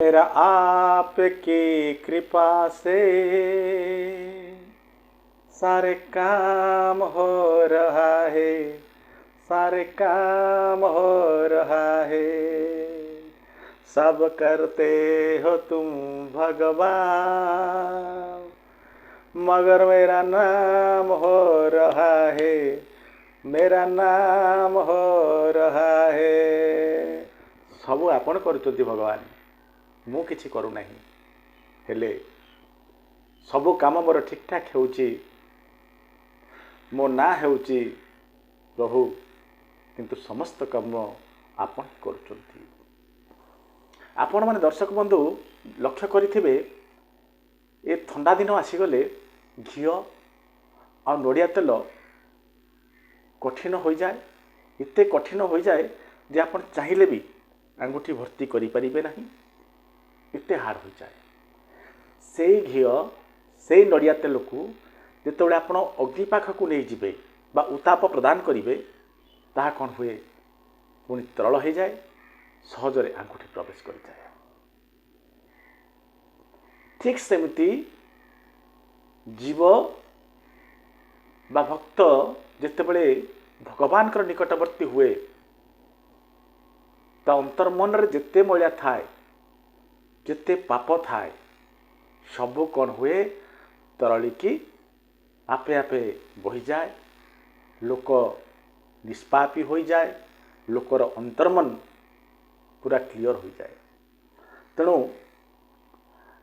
मेरा आपकी कृपा से सारे काम हो रहा है, सारे काम हो रहा है। सब करते हो तुम भगवान, मगर मेरा नाम हो रहा है, मेरा नाम हो रहा है। ସବୁ ଆପଣ କରୁଛନ୍ତି ଭଗବାନ, ମୁଁ କିଛି କରୁନାହିଁ। ହେଲେ ସବୁ କାମ ମୋର ଠିକ୍ ଠାକ୍ ହେଉଛି, ମୋ ନାଁ ହେଉଛି ପ୍ରଭୁ, କିନ୍ତୁ ସମସ୍ତ କାମ ଆପଣ କରୁଛନ୍ତି। ଆପଣମାନେ ଦର୍ଶକ ବନ୍ଧୁ ଲକ୍ଷ୍ୟ କରିଥିବେ, ଏ ଥଣ୍ଡା ଦିନ ଆସିଗଲେ ଘିଅ ଆଉ ନଡ଼ିଆ ତେଲ କଠିନ ହୋଇଯାଏ। ଏତେ କଠିନ ହୋଇଯାଏ ଯେ ଆପଣ ଚାହିଁଲେ ବି ଆଙ୍ଗୁଠି ଭର୍ତ୍ତି କରିପାରିବେ ନାହିଁ, ଏତେ ହାର୍ଡ଼ ହୋଇଯାଏ। ସେଇ ଘିଅ, ସେଇ ନଡ଼ିଆ ତେଲକୁ ଯେତେବେଳେ ଆପଣ ଅଗ୍ନି ପାଖକୁ ନେଇଯିବେ ବା ଉତ୍ତାପ ପ୍ରଦାନ କରିବେ, ତାହା କ'ଣ ହୁଏ? ପୁଣି ତରଳ ହୋଇଯାଏ, ସହଜରେ ଆଙ୍ଗୁଠି ପ୍ରବେଶ କରିଯାଏ। ଠିକ୍ ସେମିତି ଜୀବ ବା ଭକ୍ତ ଯେତେବେଳେ ଭଗବାନଙ୍କର ନିକଟବର୍ତ୍ତୀ ହୁଏ, ତା ଅନ୍ତର୍ମନରେ ଯେତେ ମଇଳା ଥାଏ, ଯେତେ ପାପ ଥାଏ, ସବୁ କ'ଣ ହୁଏ? ତରଳିକି ଆପେ ଆପେ ବହିଯାଏ। ଲୋକ ନିଷ୍ପାପୀ ହୋଇଯାଏ, ଲୋକର ଅନ୍ତର୍ମନ ପୁରା କ୍ଲିଅର ହୋଇଯାଏ। ତେଣୁ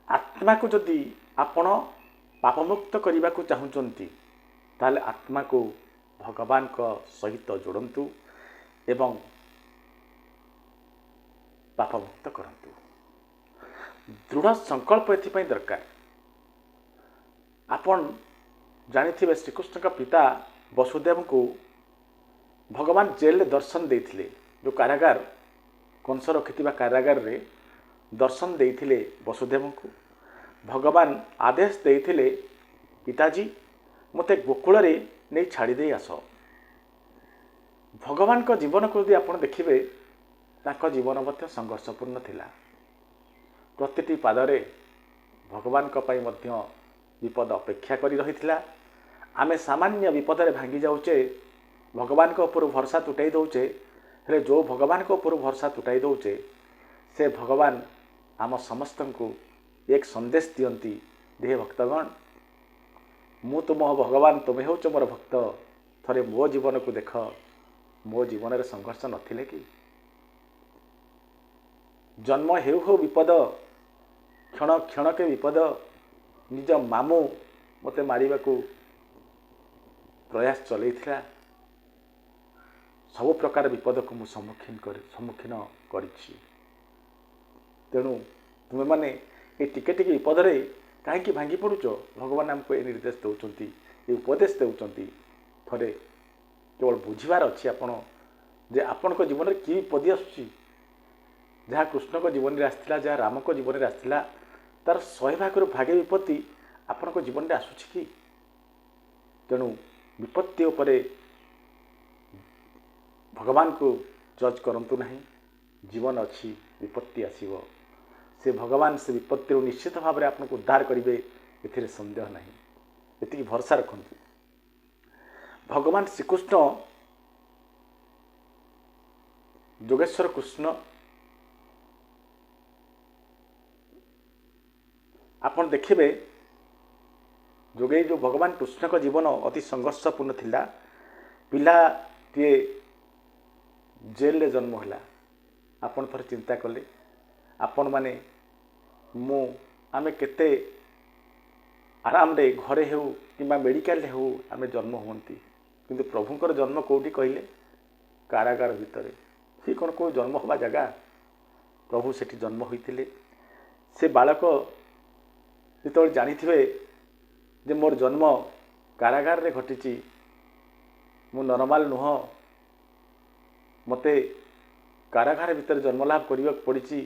ଆତ୍ମାକୁ ଯଦି ଆପଣ ପାପମୁକ୍ତ କରିବାକୁ ଚାହୁଁଛନ୍ତି, ତାହେଲେ ଆତ୍ମାକୁ ଭଗବାନଙ୍କ ସହିତ ଯୋଡ଼ନ୍ତୁ ଏବଂ ପାପମୁକ୍ତ କରନ୍ତୁ। ଦୃଢ଼ ସଂକଳ୍ପ ଏଥିପାଇଁ ଦରକାର। ଆପଣ ଜାଣିଥିବେ, ଶ୍ରୀକୃଷ୍ଣଙ୍କ ପିତା ବସୁଦେବଙ୍କୁ ଭଗବାନ ଜେଲରେ ଦର୍ଶନ ଦେଇଥିଲେ। ଯେଉଁ କାରାଗାର, କଂସ ରଖିଥିବା କାରାଗାରରେ ଦର୍ଶନ ଦେଇଥିଲେ ବସୁଦେବଙ୍କୁ। ଭଗବାନ ଆଦେଶ ଦେଇଥିଲେ, ପିତାଜୀ ମୋତେ ଗୋକୁଳରେ ନେଇ ଛାଡ଼ିଦେଇ ଆସ। ଭଗବାନଙ୍କ ଜୀବନକୁ ଯଦି ଆପଣ ଦେଖିବେ, ତାଙ୍କ ଜୀବନ ମଧ୍ୟ ସଂଘର୍ଷପୂର୍ଣ୍ଣ ଥିଲା। ପ୍ରତିଟି ପାଦରେ ଭଗବାନଙ୍କ ପାଇଁ ମଧ୍ୟ ବିପଦ ଅପେକ୍ଷା କରି ରହିଥିଲା। ଆମେ ସାମାନ୍ୟ ବିପଦରେ ଭାଙ୍ଗି ଯାଉଛେ, ଭଗବାନଙ୍କ ଉପରୁ ଭରସା ତୁଟାଇ ଦେଉଛେ। ହେଲେ ଯେଉଁ ଭଗବାନଙ୍କ ଉପରୁ ଭରସା ତୁଟାଇ ଦେଉଛେ, ସେ ଭଗବାନ ଆମ ସମସ୍ତଙ୍କୁ ଏକ ସନ୍ଦେଶ ଦିଅନ୍ତି, ହେ ଭକ୍ତଗଣ, ମୁଁ ତୁମ ଭଗବାନ, ତୁମେ ହେଉଛ ମୋର ଭକ୍ତ। ଥରେ ମୋ ଜୀବନକୁ ଦେଖ, ମୋ ଜୀବନରେ ସଂଘର୍ଷ ନଥିଲେ କି? ଜନ୍ମ ହେଉ ହେଉ ବିପଦ, କ୍ଷଣ କ୍ଷଣକେ ବିପଦ। ନିଜ ମାମୁଁ ମୋତେ ମାରିବାକୁ ପ୍ରୟାସ ଚଲେଇଥିଲା। ସବୁ ପ୍ରକାର ବିପଦକୁ ମୁଁ ସମ୍ମୁଖୀନ କରିଛି। ତେଣୁ ତୁମେମାନେ ଏ ଟିକେ ଟିକେ ବିପଦରେ କାହିଁକି ଭାଙ୍ଗି ପଡ଼ୁଛ? ଭଗବାନ ଆମକୁ ଏ ନିର୍ଦ୍ଦେଶ ଦେଉଛନ୍ତି, ଏ ଉପଦେଶ ଦେଉଛନ୍ତି। ଥରେ କେବଳ ବୁଝିବାର ଅଛି ଆପଣ, ଯେ ଆପଣଙ୍କ ଜୀବନରେ କି ବିପଦ ଆସୁଛି। ଯାହା କୃଷ୍ଣଙ୍କ ଜୀବନରେ ଆସିଥିଲା, ଯାହା ରାମଙ୍କ ଜୀବନରେ ଆସିଥିଲା, ତାର 100 ଭାଗରୁ ବିପତ୍ତି ଆପଣଙ୍କ ଜୀବନରେ ଆସୁଛି କି? ତେଣୁ ବିପତ୍ତି ଉପରେ ଭଗବାନଙ୍କୁ ଜଜ୍ କରନ୍ତୁ ନାହିଁ। ଜୀବନ ଅଛି, ବିପତ୍ତି ଆସିବ। ସେ ଭଗବାନ ସେ ବିପତ୍ତିରୁ ନିଶ୍ଚିତ ଭାବରେ ଆପଣଙ୍କୁ ଉଦ୍ଧାର କରିବେ, ଏଥିରେ ସନ୍ଦେହ ନାହିଁ। ଏତିକି ଭରସା ରଖନ୍ତୁ। ଭଗବାନ ଶ୍ରୀକୃଷ୍ଣ, ଯୋଗେଶ୍ୱର କୃଷ୍ଣ, ଆପଣ ଦେଖିବେ, ଯୋଗେଇ ଯେଉଁ ଭଗବାନ କୃଷ୍ଣଙ୍କ ଜୀବନ ଅତି ସଂଘର୍ଷପୂର୍ଣ୍ଣ ଥିଲା। ପିଲାଟିଏ ଜେଲରେ ଜନ୍ମ ହେଲା। ଆପଣ ଥରେ ଚିନ୍ତା କଲେ, ଆପଣମାନେ, ମୁଁ, ଆମେ କେତେ ଆରାମରେ ଘରେ ହେଉ କିମ୍ବା ମେଡ଼ିକାଲରେ ହେଉ ଆମେ ଜନ୍ମ ହୁଅନ୍ତି, କିନ୍ତୁ ପ୍ରଭୁଙ୍କର ଜନ୍ମ କେଉଁଠି କହିଲେ? କାରାଗାର ଭିତରେ। ସେ କ'ଣ କେଉଁ ଜନ୍ମ ହେବା ଜାଗା? ପ୍ରଭୁ ସେଠି ଜନ୍ମ ହୋଇଥିଲେ। ସେ ବାଳକ ଯେତେବେଳେ ଜାଣିଥିବେ ଯେ ମୋର ଜନ୍ମ କାରାଗାରରେ ଘଟିଛି, ମୁଁ ନର୍ମାଲ ନୁହଁ, ମୋତେ କାରାଗାର ଭିତରେ ଜନ୍ମଲାଭ କରିବାକୁ ପଡ଼ିଛି,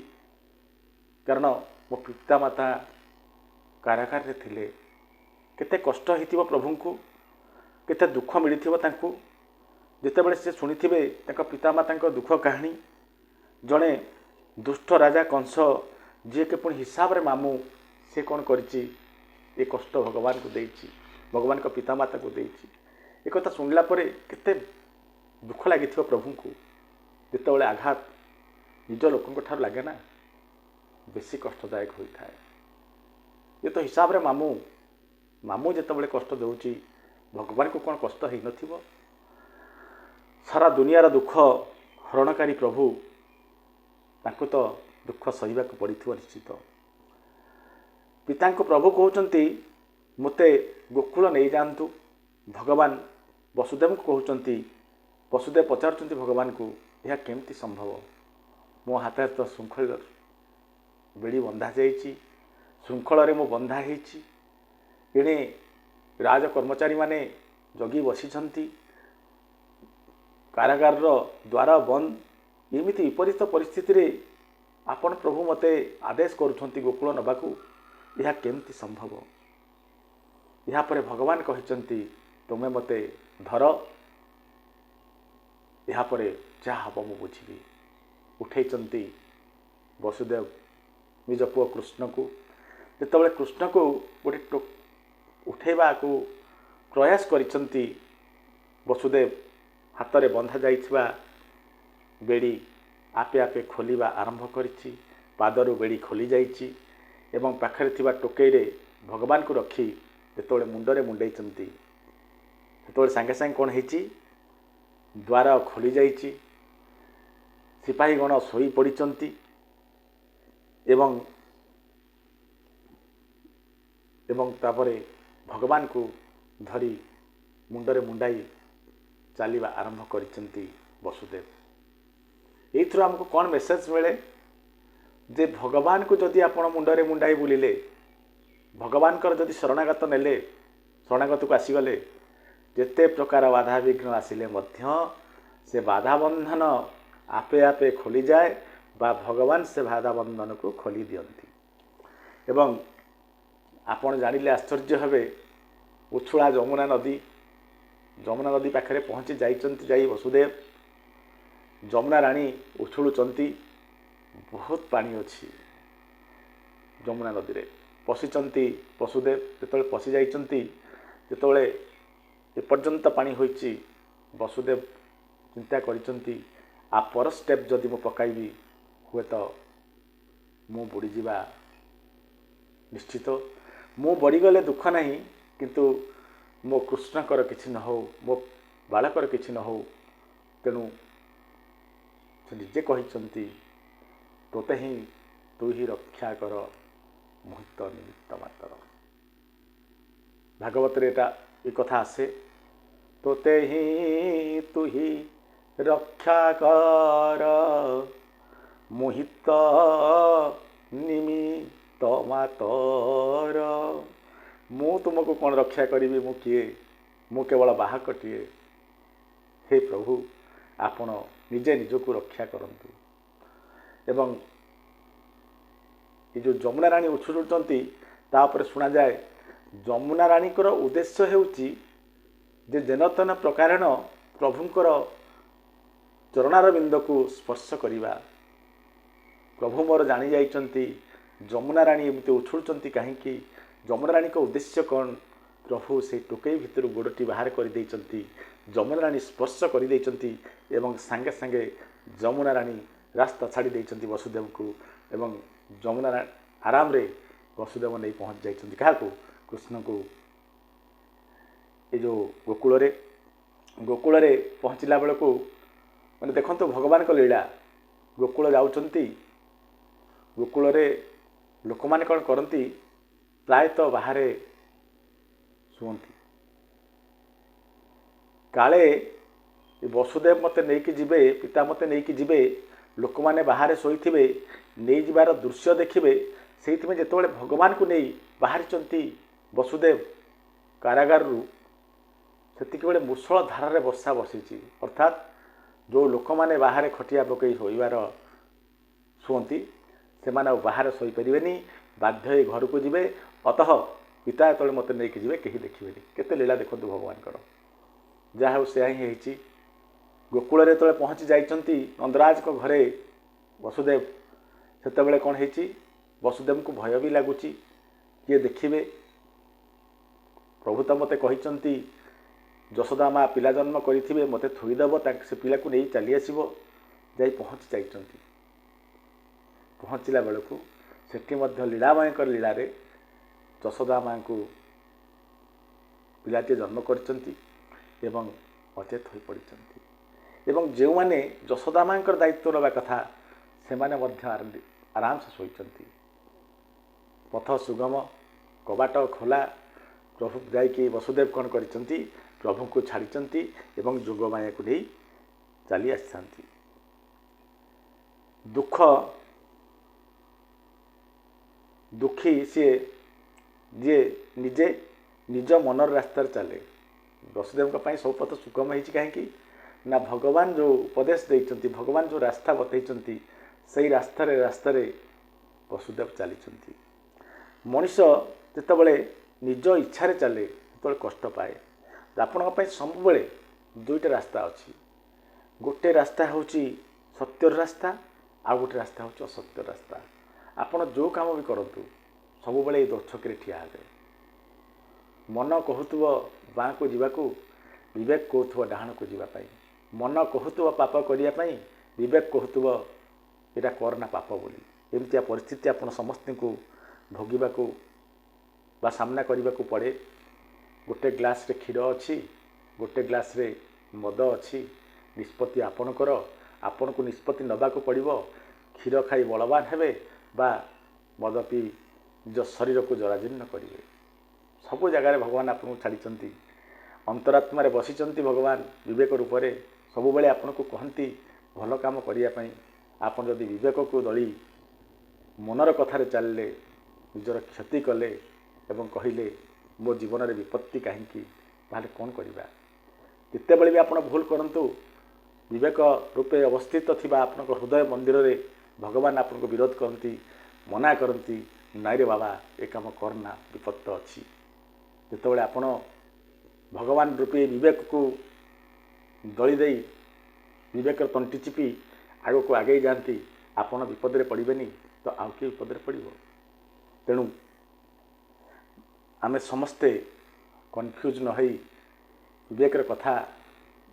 କାରଣ ମୋ ପିତାମାତା କାରାଗାରରେ ଥିଲେ। କେତେ କଷ୍ଟ ହୋଇଥିବ ପ୍ରଭୁଙ୍କୁ, କେତେ ଦୁଃଖ ମିଳିଥିବ ତାଙ୍କୁ। ଯେତେବେଳେ ସେ ଶୁଣିଥିବେ ତାଙ୍କ ପିତାମାତାଙ୍କ ଦୁଃଖ କାହାଣୀ, ଜଣେ ଦୁଷ୍ଟ ରାଜା କଂସ जी के पुणी हिसाब रे मामू से कौन करिछि ए कष्ट भगवान को देछि भगवान को पितामाता को देछि ए कथा सुनला परे केते दुख लगी प्रभु को जिते आघात निज लोक ठार लगे ना बेसी कष्टदायक होता है। ये तो हिसाब रे मामू मामू जिते कष्ट दूची भगवान को कौन कष्ट हो न सारा दुनियार दुख हरणकारी प्रभु ताको तो दुख सहवा पड़ी निश्चित। पिता प्रभु कहते मते गोकुल नहीं जातु भगवान वसुदेव को कहते वसुदेव पचार भगवान को यह केमती संभव मो हाथ तो श्रृंखल बेड़ी बंधा जाइए श्रृंखल मो बंधा होने राज कर्मचारी माने जगी बसी कारागार द्वार बंद एमती विपरीत परिस्थिति रे आपण प्रभु मते आदेश करुछंती गोकुल नबाकू यह केमती संभव। यहाँ पर भगवान कहते तुम्हें मते धर यहाँ पर जहाँ हम मु बुझी उठे वसुदेव निज पुओ कृष्ण को जिते कृष्ण को गोटे उठेबा को प्रयास करिसंती वसुदेव हाथ में बंधा जाइछबा बेड़ी आपे आपे खोलिबा आरंभ करिछि पादरू बेड़ी खोली जाइछि एवं पाखरे थिबा टोकई रे भगवान को रखी जेतोळे मुंडरे मुंडेइचंती सेतोळे सांगे सांगे कोन हेछि द्वार खोली जाइछि सिपाही गण सोई पड़िचंती एवं तापरे भगवान को धरी मुंडरे मुंडाई चलवा आरंभ करिसंती वसुदेव। एथुर हमको कौन मेसेज मिले जे भगवान को जदि आपण मुंडरे मुंडाई बुलिले भगवान कर जदि शरणागत नेले शरणागत को आसीगले जेते प्रकार बाधा विघ्न आसिले मध्य से बाधा बंधन आपे आपे खोली जाए बा भगवान से बाधा बंधन को खोली दियंती एवं आपण जानिले आश्चर्य हेबे उछुळा जमुना नदी पाखरे पहुँची जाई वसुदेव जमुना राणी उछुलुचंती बहुत पानी अच्छी जमुना नदी रे पशिचंती वसुदेव जेतोळे पशि जाइचंती जेतोळे एपर्यंत पानी होइची वसुदेव चिंता करिचंती आ पर स्टेप जदि मु पकाइबी हुए तो मु बुड़ी जिबा निश्चित मु बड़ी गले दुख नहीं किंतु मो कृष्णकर किछि न हो मो बालकर किछि न हो तेणु से निजे कहते तोते ही तू ही रक्षा कर मुहित निमित्त मात्र भागवत रे एटा ए कथा आसे तोते ही तू ही रक्षा कर मुहित निमित्त मातर मु तुमको कौन रक्षा करी मु किए मु केवल बाहकटीए हे प्रभु आपण निजे निजको रक्षा करंतु एवं ये जो जमुना राणी उछुलुचंती तापर सुना जाए जमुना राणीकर उद्देश्य हेउची जे जेनतन प्रकारेण प्रभुंकर चरणार बिंद को स्पर्श करिबा प्रभु मोर जानी जाइचंती जमुना राणी एमती उछुलुचंती काहेकि जमुना राणी को उद्देश्य कौन प्रभु से टोकई भितर गोड़टी बाहर कर देइचंती जमुना राणी स्पर्श कर देइचंती एवं सांगे सांगे जमुना राणी रास्ता छाड़ी देइचंती वसुदेव को एवं जमुना आराम रे वसुदेव नहीं पहुँच जाइचंती क्या को कृष्ण को ये जो गोकुल रे पहुँचला बेल को मैंने देखो भगवान को लीला गोकुल जाउचंती गोकुल रे लोक माने कौन करती प्रायतः बाहर शुंती काले वसुदेव मते नहीं कि जीवे पिता मते नहीं कि जीवे लोक माने बाहर शोइथिबे नहीं जीवार दृश्य देखिबे सेइथिमे जेतोळे भगवान को नहीं बाहर चंती वसुदेव कारागार रु सेतिक बेले मुसळ धारारे वर्षा बसीची अर्थात जो लोक माने बाहर खटिया पकई होइबार शुंती से माने बाहर सोई परिबेनी बाध्य घर को जीवे अतः पिता तले मत नहीं कि जीवे कहीं देखिए केते लीला देखु भगवान कर जहा हो से ही गोकुल रे तले पहुँची जाइचंती नंदराज को घरे वसुदेव सेते बेले कौन हेची वसुदेव को भय भी लगुच किए देखिए प्रभु तो मते कहते यशोदा माँ पिला जन्म करें मत थोईदेव से पिला को नहीं चली आसो जा पहुँची जा पहुँचला बेलू सेठी लीलामय लीला यशोदा माँ को पिलाटे जन्म करचंती एवं अचेत हो पड़ती एवं जो मैंने यशोदा माँ दायित्व नवा कथा से माने आराम से शोचंती पथ सुगम कबाट खोला प्रभु जाइए वसुदेव कौन करचंती प्रभु को छाड़िचंती एवं जोगमाया को नहीं चली आसी दुख दुखी सी जी निजे निज मनर रास्तार चले वसुदेव सब पथ सुगम हो कहीं ना भगवान जो उपदेश देते भगवान जो रास्ता बतई से रास्तार वसुदेव चली मनीष जितेबले निज इच्छा चले जो कष्ट पाए आपण सब दुईटा रास्ता अच्छी गोटे रास्ता हूँ सत्यर रास्ता आ गोटे रास्ता हूँ असत्य रास्ता आपण जो काम भी करूँ सब बेले दो छके ठिया हे मन कहूब बाँ को जीवाकू विवेक कहूब डाहाण को जीवाई मन कहूब पाप करने विवेक कहूब यहाँ करना पाप बोली एमती परिस्थिति आपण समस्त को भोगवाकू बा सामना करने को पड़े गोटे ग्लास रे क्षीर अच्छी गोटे ग्लास रे मद अच्छी निष्पत्ति आपणकर आपण को निष्पत्ति नबाक पड़ो क्षीर खाई बलवान हेबे बा मद पी निज शरीर को जराजीर्ण करेंगे सबु जगार भगवान आपको छाड़ी अंतरात्मा बसी भगवान विवेक रूप से सब बेले आपन को कहती भल काम करने आपन जदि विवेक को दली मनर कथार चलिए निजर क्षति कले एवं कहले मो जीवन में विपत्ति कहीं ताहले कौन करवा जिते बड़े भी आप भूल करूँ विवेक रूपे अवस्थित थिबा आपन हृदय मंदिर रे भगवान आपन को विरोध करती मना करती नाई रे बाबा ए काम करना विपत्त अच्छी जिते आपण भगवान रूपे विवेक को दली दे विवेक तंटी चिपी आग को आगे जाती आपण विपद रे पड़े तो आउ किए विपद रे पड़ो तेणु आमे समस्ते कन्फ्यूज न होई विवेक कथा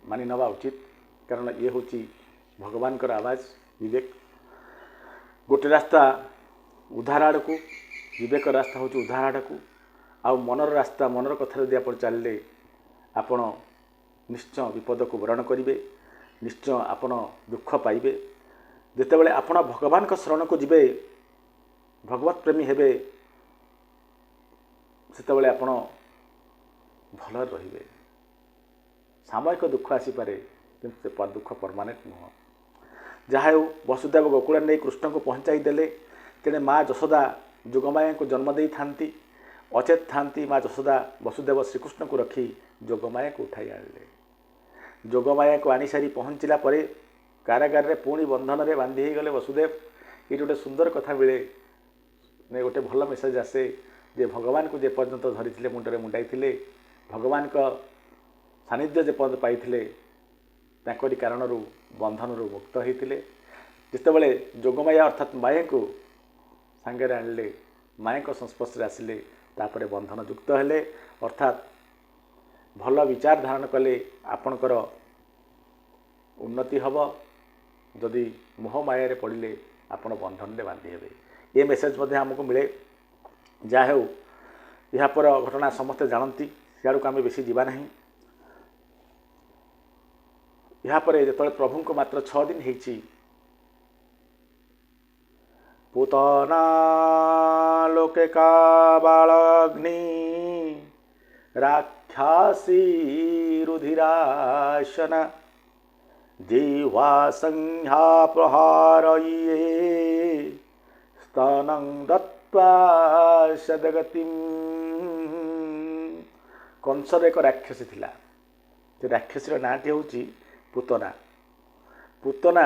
मानि नवा उचित कारण ये हूँ भगवान कर आवाज विवेक गोटे रास्ता उद्धार आड़ को विवेक रास्ता हूँ उद्धार आड़ को आउ मनर रास्ता मनर कथा यदि आप चलिए आपण निश्चय विपद को वरण करेंगे निश्चय आपण दुख पाइबे जितेबले आपण भगवान का शरण को जिबे भगवत प्रेमी हेबे सेतेबले आपण भल रहिबे सामयिक दुख आसीपारे किंतु से दुख परमानेंट नुह जहाँ वसुदेव गोकुल नहीं कृष्ण को पहुँचाई देले तेणे माँ यशोदा जोगमाया को जन्म दे था अचेत था माँ यशोदा वसुदेव श्रीकृष्ण को रखी जोगमाया को उठाई आनिले जोगमाया को आनी सारी पहुँचला परे कारागार रे पुणी बंधन रे बांधी गले वसुदेव ये गोटे सुंदर कथा मिले ने गोटे भल मेसेज आसे जे भगवान को जे पर्यंत धरी मुंडरे मुंडाई भगवान का सानिध्य जे पर्यंत पाई ताकरी कारण बंधन मुक्त होते जितेबले जोगमाया अर्थात माया को सांगे आणले माया संस्पर्श आसिले तापर बंधन युक्त हेले अर्थात भल विचार धारण कले आपणकर उन्नति हम जदि मोह माया पड़े आपण बंधन में बांधि हे ये मेसेज आमको मिले जहाँ हो यहाँ पर घटना समस्ते जानती सियाड़ को आम बेसी जीवा नहीं यहाँ पर जो प्रभु को मात्र 6 दिन होती पूतना लोके काबालग्नि राक्षसी रुधिराशन जीवा संज्ञा प्रहारये स्तनं दत्वा सदगतिम कंसर एक राक्षसी थिला से राक्षसी नाटी हूँ पूतना पूतना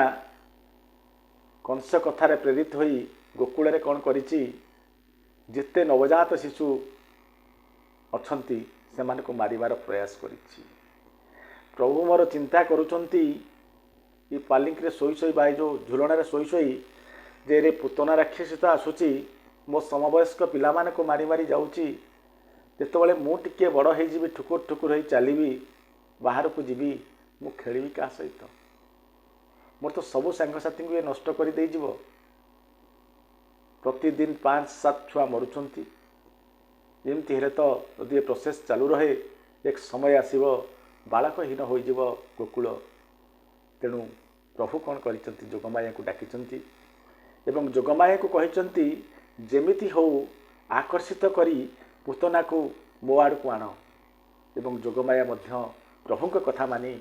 कंस कथार प्रेरित होई गोकुल रे कौन करिछि जिते नवजात शिशु अछंती सेमान को मारिबार प्रयास करिछि प्रभु मोर चिंता करुछंती ये पालिंक रे सोई सोई बाई जो झुलण रे सोई सोई जे रे पूतना राक्षसी तो आसुची ମୋ ସମବୟସ୍କ ପିଲାମାନଙ୍କୁ ମାରି ମାରି ଯାଉଛି। ଯେତେବେଳେ ମୁଁ ଟିକିଏ ବଡ଼ ହେଇଯିବି, ଠୁକୁର ଠୁକୁର ହେଇ ଚାଲିବି, ବାହାରକୁ ଯିବି, ମୁଁ ଖେଳିବି କାହା ସହିତ? ମୋର ତ ସବୁ ସାଙ୍ଗସାଥୀଙ୍କୁ ଏ ନଷ୍ଟ କରିଦେଇଯିବ। ପ୍ରତିଦିନ 5-7 ଛୁଆ ମରୁଛନ୍ତି। ଏମିତି ହେଲେ ତ ଯଦି ଏ ପ୍ରୋସେସ୍ ଚାଲୁ ରହେ, ଏକ ସମୟ ଆସିବ ବାଳକହୀନ ହୋଇଯିବ ଗୋକୁଳ। ତେଣୁ ପ୍ରଭୁ କ'ଣ କରିଛନ୍ତି? ଯୋଗମାୟାଙ୍କୁ ଡାକିଛନ୍ତି ଏବଂ ଯୋଗମାୟାଙ୍କୁ କହିଛନ୍ତି ଯେମିତି ହଉ ଆକର୍ଷିତ କରି ପୁତନାକୁ ମୋ ଆଡ଼କୁ ଆଣ। ଏବଂ ଯୋଗମାୟା ମଧ୍ୟ ପ୍ରଭୁଙ୍କ କଥା ମାନି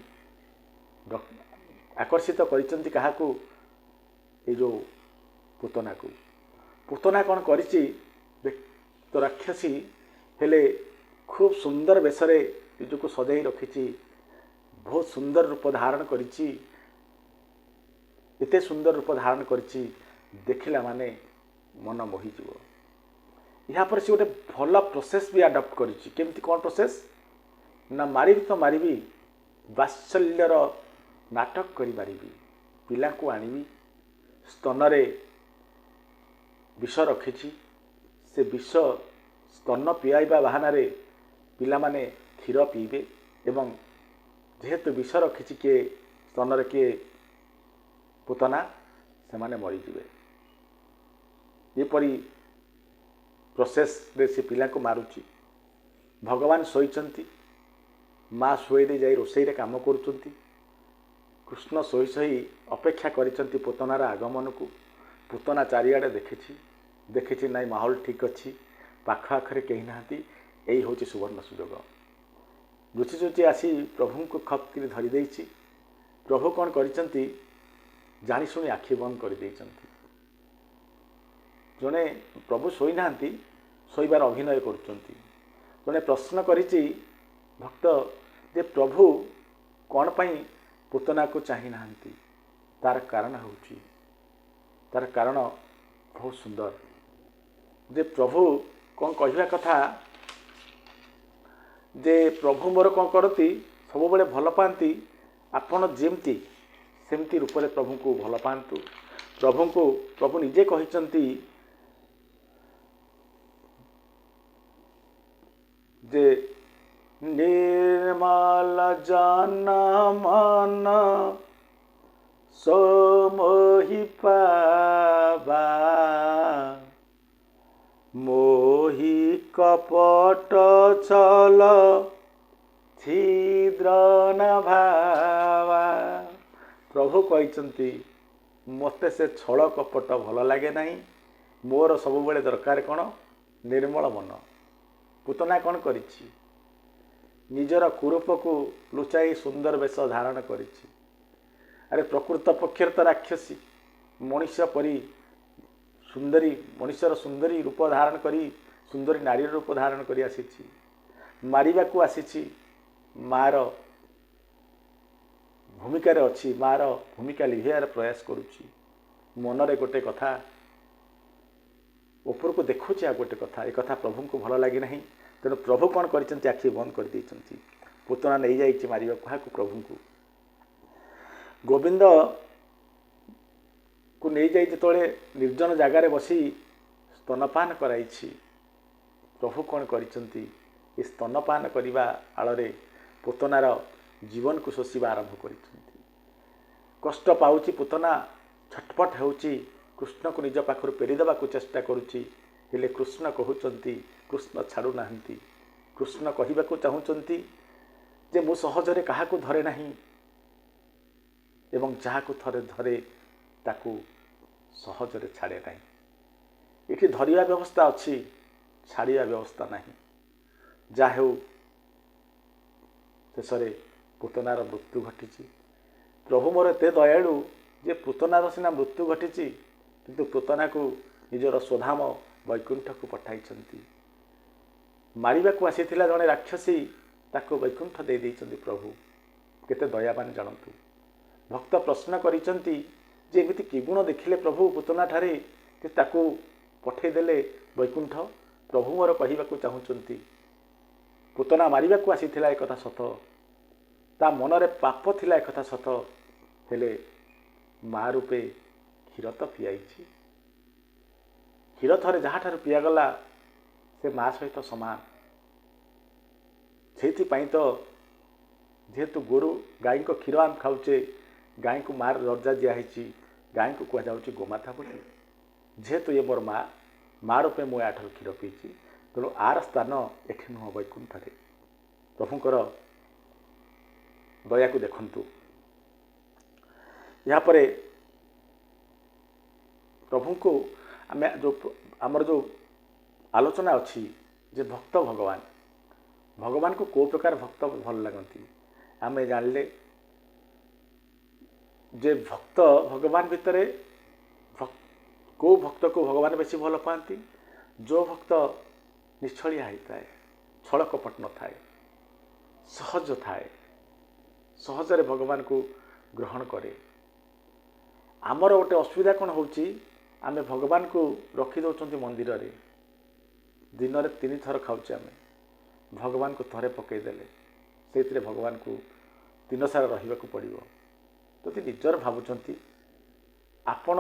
ଆକର୍ଷିତ କରିଛନ୍ତି କାହାକୁ? ଏଇ ଯେଉଁ ପୁତନାକୁ। ପୁତନା କ'ଣ କରିଛି? ତ ରାକ୍ଷସୀ ହେଲେ ଖୁବ୍ ସୁନ୍ଦର ବେଶରେ ନିଜକୁ ସଜାଇ ରଖିଛି, ବହୁତ ସୁନ୍ଦର ରୂପ ଧାରଣ କରିଛି। ଏତେ ସୁନ୍ଦର ରୂପ ଧାରଣ କରିଛି ଦେଖିଲା ମାନେ ମନ ମୋହିଯିବ। ଏହାପରେ ସେ ଗୋଟେ ଭଲ ପ୍ରୋସେସ୍ ବି ଆଡପ୍ଟ କରିଛି। କେମିତି କ'ଣ ପ୍ରୋସେସ୍? ନା ମାରିବି ତ ମାରିବି, ବାତ୍ସଲ୍ୟର ନାଟକ କରି ମାରିବି। ପିଲାଙ୍କୁ ଆଣିବି, ସ୍ତନରେ ବିଷ ରଖିଛି। ସେ ବିଷ ସ୍ତନ ପିଆଇବା ବାହାନାରେ ପିଲାମାନେ କ୍ଷୀର ପିଇବେ ଏବଂ ଯେହେତୁ ବିଷ ରଖିଛି କିଏ ସ୍ତନରେ, କିଏ ପୁତନା, ସେମାନେ ମରିଯିବେ। ଏପରି ପ୍ରୋସେସ୍ରେ ସେ ପିଲାଙ୍କୁ ମାରୁଛି। ଭଗବାନ ଶୋଇଛନ୍ତି, ମା ଶୋଇ ଦେଇ ଯାଇ ରୋଷେଇରେ କାମ କରୁଛନ୍ତି। କୃଷ୍ଣ ଶୋଇ ଶୋଇ ଅପେକ୍ଷା କରିଛନ୍ତି ପୁତନାର ଆଗମନକୁ। ପୁତନା ଚାରିଆଡ଼େ ଦେଖିଛି ନାଇଁ ମାହୋଲ ଠିକ୍ ଅଛି, ପାଖ ଆଖରେ କେହି ନାହାନ୍ତି। ଏଇ ହେଉଛି ସୁବର୍ଣ୍ଣ ସୁଯୋଗ। ଲୁଚି ଲୁଚି ଆସି ପ୍ରଭୁଙ୍କୁ ଖପ୍ କରି ଧରି ଦେଇଛି। ପ୍ରଭୁ କ'ଣ କରିଛନ୍ତି? ଜାଣିଶୁଣି ଆଖି ବନ୍ଦ କରିଦେଇଛନ୍ତି। ଜଣେ ପ୍ରଭୁ ଶୋଇନାହାନ୍ତି, ଶୋଇବାର ଅଭିନୟ କରୁଛନ୍ତି। ଜଣେ ପ୍ରଶ୍ନ କରିଛି ଭକ୍ତ ଯେ ପ୍ରଭୁ କ'ଣ ପାଇଁ ପୁତନାକୁ ଚାହିଁ ନାହାନ୍ତି? ତାର କାରଣ ବହୁତ ସୁନ୍ଦର। ଯେ ପ୍ରଭୁ କ'ଣ କହିବା କଥା ଯେ ପ୍ରଭୁ ମୋର କ'ଣ କରନ୍ତି? ସବୁବେଳେ ଭଲ ପାଆନ୍ତି। ଆପଣ ଯେମିତି ସେମିତି ରୂପରେ ପ୍ରଭୁଙ୍କୁ ଭଲ ପାଆନ୍ତୁ। ପ୍ରଭୁ ନିଜେ କହିଛନ୍ତି ଯେ ନିର୍ମଳ ଜନ ମନ ସମୋହି ପାବା, ମୋହି କପଟ ଛଳ ଛିଦ୍ର ନ ଭାବା। ପ୍ରଭୁ କହିଛନ୍ତି ମୋତେ ସେ ଛଳ କପଟ ଭଲ ଲାଗେ ନାହିଁ। ମୋର ସବୁବେଳେ ଦରକାର କ'ଣ? ନିର୍ମଳ ମନ। ପୁତନା କ'ଣ କରିଛି? ନିଜର କୁରୂପକୁ ଲୁଚାଇ ସୁନ୍ଦର ବେଶ ଧାରଣ କରିଛି। ଆରେ ପ୍ରକୃତ ପକ୍ଷରେ ତ ରାକ୍ଷସୀ, ମଣିଷ ପରି ସୁନ୍ଦରୀ, ମଣିଷର ସୁନ୍ଦରୀ ରୂପ ଧାରଣ କରି, ସୁନ୍ଦରୀ ନାରୀର ରୂପ ଧାରଣ କରି ଆସିଛି। ମାରିବାକୁ ଆସିଛି। ମାର ଭୂମିକାରେ ଅଛି, ମାର ଭୂମିକା ଲିଭେଇବାର ପ୍ରୟାସ କରୁଛି। ମନରେ ଗୋଟେ କଥା, ଉପରକୁ ଦେଖୁଛି ଆଉ ଗୋଟେ କଥା। ଏ କଥା ପ୍ରଭୁଙ୍କୁ ଭଲ ଲାଗିନାହିଁ। ତେଣୁ ପ୍ରଭୁ କ'ଣ କରିଛନ୍ତି? ଆଖି ବନ୍ଦ କରିଦେଇଛନ୍ତି। ପୁତନା ନେଇଯାଇଛି ମାରିବାକୁ କାହାକୁ? ପ୍ରଭୁଙ୍କୁ। ଗୋବିନ୍ଦକୁ ନେଇଯାଇ ଯେତେବେଳେ ନିର୍ଜନ ଜାଗାରେ ବସି ସ୍ତନପାନ କରାଇଛି, ପ୍ରଭୁ କ'ଣ କରିଛନ୍ତି? ଏ ସ୍ତନପାନ କରିବା ଆଳରେ ପୁତନାର ଜୀବନକୁ ଶୋଷିବା ଆରମ୍ଭ କରିଛନ୍ତି। କଷ୍ଟ ପାଉଛି ପୁତନା, ଛଟପଟ ହେଉଛି, କୃଷ୍ଣକୁ ନିଜ ପାଖରୁ ପେରିଦେବାକୁ ଚେଷ୍ଟା କରୁଛି। ହେଲେ କୃଷ୍ଣ କହୁଛନ୍ତି, କୃଷ୍ଣ ଛାଡ଼ୁନାହାନ୍ତି। କୃଷ୍ଣ କହିବାକୁ ଚାହୁଁଛନ୍ତି ଯେ ମୁଁ ସହଜରେ କାହାକୁ ଧରେ ନାହିଁ ଏବଂ ଯାହାକୁ ଥରେ ଧରେ ତାକୁ ସହଜରେ ଛାଡ଼େ ନାହିଁ। ଏଠି ଧରିବା ବ୍ୟବସ୍ଥା ଅଛି, ଛାଡ଼ିବା ବ୍ୟବସ୍ଥା ନାହିଁ। ଯାହା ହେଉ ଶେଷରେ ପୁତନାର ମୃତ୍ୟୁ ଘଟିଛି। ପ୍ରଭୁ ମୋର ଏତେ ଦୟାଳୁ ଯେ ପୁତନାର ସିନା ମୃତ୍ୟୁ ଘଟିଛି, କିନ୍ତୁ ପୁତନାକୁ ନିଜର ସ୍ୱଧାମ ବୈକୁଣ୍ଠକୁ ପଠାଇଛନ୍ତି। ମାରିବାକୁ ଆସିଥିଲା ଜଣେ ରାକ୍ଷସୀ, ତାକୁ ବୈକୁଣ୍ଠ ଦେଇଦେଇଛନ୍ତି ପ୍ରଭୁ। କେତେ ଦୟାବାନ ଜାଣନ୍ତୁ। ଭକ୍ତ ପ୍ରଶ୍ନ କରିଛନ୍ତି ଯେ ଏମିତି କି ଗୁଣ ଦେଖିଲେ ପ୍ରଭୁ ପୁତନାଠାରେ ଯେ ତାକୁ ପଠାଇଦେଲେ ବୈକୁଣ୍ଠ? ପ୍ରଭୁ ମୋର କହିବାକୁ ଚାହୁଁଛନ୍ତି ପୁତନା ମାରିବାକୁ ଆସିଥିଲା ଏକଥା ସତ, ତା ମନରେ ପାପ ଥିଲା ଏକଥା ସତ, ହେଲେ ମା ରୂପେ କ୍ଷୀର ତ ପିଆଇଛି। କ୍ଷୀର ଥରେ ଯାହାଠାରୁ ପିଆଗଲା ସେ ମା ସହିତ ସମାନ। ସେଇଥିପାଇଁ ତ ଯେହେତୁ ଗୋରୁ ଗାଈଙ୍କ କ୍ଷୀର ଆମେ ଖାଉଛେ, ଗାଈଙ୍କୁ ମାର ଦର୍ଜା ଦିଆହେଇଛି, ଗାଈଙ୍କୁ କୁହାଯାଉଛି ଗୋମାତା ବୋଲି। ଯେହେତୁ ଏ ମୋର ମା, ମା ରୂପେ ମୁଁ ଏହାଠାରୁ କ୍ଷୀର ପିଇଛି, ତେଣୁ ଆର ସ୍ଥାନ ଏଠି ନୁହଁ ବୈକୁଣ୍ଠରେ। ପ୍ରଭୁଙ୍କର ଦୟାକୁ ଦେଖନ୍ତୁ। ଏହାପରେ ପ୍ରଭୁଙ୍କୁ ଆମେ ଆମର ଯେଉଁ ଆଲୋଚନା ଅଛି ଯେ ଭକ୍ତ ଭଗବାନ, ଭଗବାନଙ୍କୁ କେଉଁ ପ୍ରକାର ଭକ୍ତ ଭଲ ଲାଗନ୍ତି ଆମେ ଜାଣିଲେ ଯେ ଭକ୍ତ ଭଗବାନ ଭିତରେ କେଉଁ ଭକ୍ତକୁ ଭଗବାନ ବେଶୀ ଭଲ ପାଆନ୍ତି? ଯେଉଁ ଭକ୍ତ ନିଶ୍ଚଳିଆ ହେଇଥାଏ, ଛଳ କପଟ ନଥାଏ, ସହଜ ଥାଏ, ସହଜରେ ଭଗବାନଙ୍କୁ ଗ୍ରହଣ କରେ। ଆମର ଗୋଟେ ଅସୁବିଧା କ'ଣ ହେଉଛି, ଆମେ ଭଗବାନଙ୍କୁ ରଖିଦେଉଛନ୍ତି ମନ୍ଦିରରେ, ଦିନରେ 3 ଥର ଖାଉଛେ ଆମେ, ଭଗବାନଙ୍କୁ ଥରେ ପକାଇଦେଲେ ସେଇଥିରେ ଭଗବାନଙ୍କୁ ଦିନସାରା ରହିବାକୁ ପଡ଼ିବ। ଯଦି ନିଜର ଭାବୁଛନ୍ତି ଆପଣ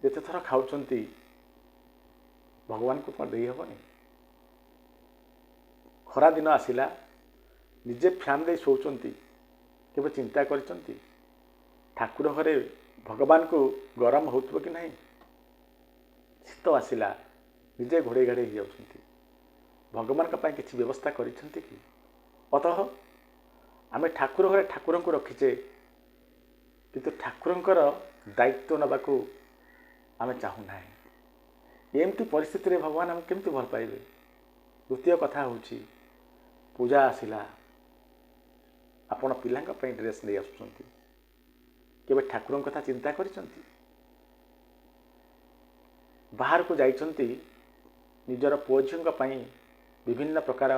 ଯେତେ ଥର ଖାଉଛନ୍ତି ଭଗବାନଙ୍କୁ କ'ଣ ଦେଇହେବନି? ଖରାଦିନ ଆସିଲା, ନିଜେ ଫ୍ୟାନ୍ ଦେଇ ଶୋଉଛନ୍ତି, କେବେ ଚିନ୍ତା କରିଛନ୍ତି ଠାକୁର ଘରେ ଭଗବାନଙ୍କୁ ଗରମ ହେଉଥିବ କି ନାହିଁ? ଶୀତ ଆସିଲା, ନିଜେ ଘୋଡ଼େଇ ଘାଡ଼େଇ ହେଇଯାଉଛନ୍ତି, ଭଗବାନଙ୍କ ପାଇଁ କିଛି ବ୍ୟବସ୍ଥା କରିଛନ୍ତି କି? ଅତଃ ଆମେ ଠାକୁର ଘରେ ଠାକୁରଙ୍କୁ ରଖିଛେ, କିନ୍ତୁ ଠାକୁରଙ୍କର ଦାୟିତ୍ୱ ନେବାକୁ ଆମେ ଚାହୁଁନାହିଁ। ଏମିତି ପରିସ୍ଥିତିରେ ଭଗବାନ ଆମକୁ କେମିତି ଭଲ ପାଇବେ? ଦ୍ୱିତୀୟ କଥା ହେଉଛି, ପୂଜା ଆସିଲା, ଆପଣ ପିଲାଙ୍କ ପାଇଁ ଡ୍ରେସ୍ ନେଇ ଆସୁଛନ୍ତି, କେବେ ଠାକୁରଙ୍କ କଥା ଚିନ୍ତା କରିଛନ୍ତି? ବାହାରକୁ ଯାଇଛନ୍ତି, ନିଜର ପୁଅ ଝିଅଙ୍କ ପାଇଁ ବିଭିନ୍ନ ପ୍ରକାର